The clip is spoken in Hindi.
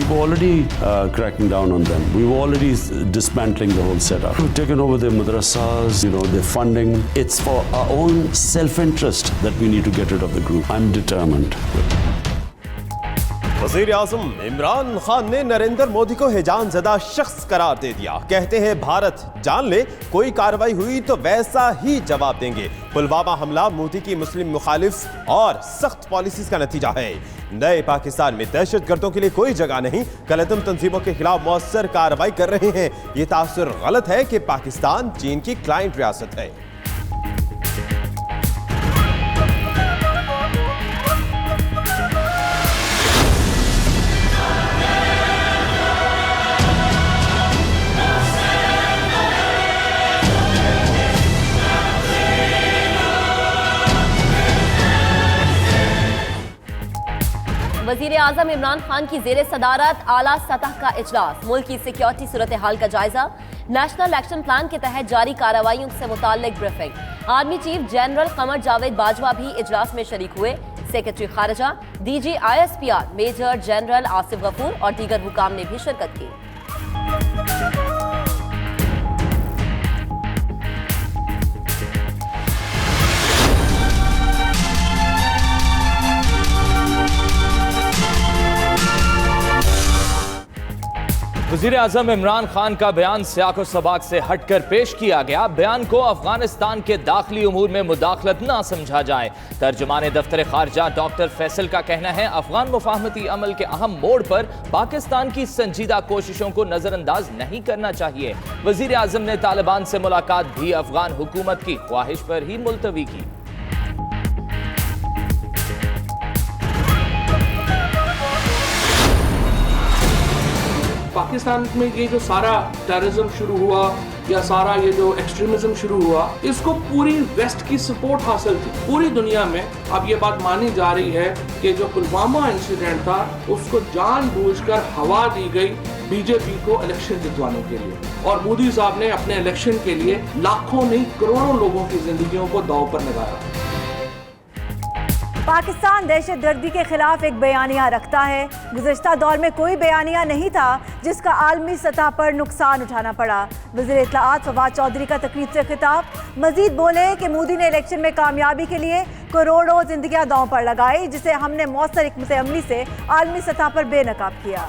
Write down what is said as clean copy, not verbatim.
We've already cracking down on them. We've already dismantling the whole setup. We've taken over their madrasas, their funding. It's for our own self-interest that we need to get rid of the group. I'm determined. वज़ीर आज़म इमरान खान ने नरेंद्र मोदी को हिजान ज़दा शख्स करार दे दिया। कहते हैं भारत जान ले, कोई कार्रवाई हुई तो वैसा ही जवाब देंगे। पुलवामा हमला मोदी की मुस्लिम मुखालिफ और सख्त पॉलिसीज का नतीजा है। नए पाकिस्तान में दहशतगर्दों के लिए कोई जगह नहीं, कलअदम तंजीमों के खिलाफ मौसर कार्रवाई कर रहे हैं। ये तासुर गलत है कि पाकिस्तान चीन की क्लाइंट रियासत है। वज़ीर आज़म इमरान खान की ज़ेरे सदारत आला सतह का इजलास, मुल्क की सिक्योरिटी सूरत हाल का जायजा, नेशनल एक्शन प्लान के तहत जारी कार्रवाइयों से मुताल्लिक briefing. Army chief general Qamar Javed Bajwa भी इजलास में शरीक हुए। सेक्रेटरी खारजा, DG ISPR major general Asif Ghafoor और दीगर हुकाम ने भी शिरकत की। वज़ीर आज़म इमरान खान का बयान सियाक़ो सबाक़ से हटकर पेश किया गया। बयान को अफगानिस्तान के दाखिली उमूर में मुदाखलत ना समझा जाए। तर्जुमान दफ्तर खारजा डॉक्टर फैसल का कहना है, अफगान मुफाहमती अमल के अहम मोड़ पर पाकिस्तान की संजीदा कोशिशों को नज़रअंदाज नहीं करना चाहिए। वज़ीर आज़म ने तालिबान से मुलाकात भी अफगान हुकूमत की ख्वाहिश पर ही मुलतवी की। पाकिस्तान में ये जो सारा टेररिज्म शुरू हुआ या सारा ये जो एक्सट्रीमिज्म शुरू हुआ, इसको पूरी वेस्ट की सपोर्ट हासिल थी पूरी दुनिया में। अब ये बात मानी जा रही है कि जो पुलवामा इंसिडेंट था उसको जानबूझकर हवा दी गई बीजेपी को इलेक्शन जितवाने के लिए, और मोदी साहब ने अपने इलेक्शन के लिए लाखों नहीं करोड़ों लोगों की जिंदगियों को दांव पर लगाया। पाकिस्तान दहशतगर्दी के खिलाफ एक बयानिया रखता है। गुज़श्ता दौर में कोई बयानिया नहीं था जिसका आलमी सतह पर नुकसान उठाना पड़ा। वज़ीर इत्तलाआत फवाद चौधरी का तकरीब से खिताब, मजीद बोले कि मोदी ने इलेक्शन में कामयाबी के लिए करोड़ों जिंदगियां दांव पर लगाई, जिसे हमने मौसर हिकमत अमली से आलमी सतह पर बेनकाब किया।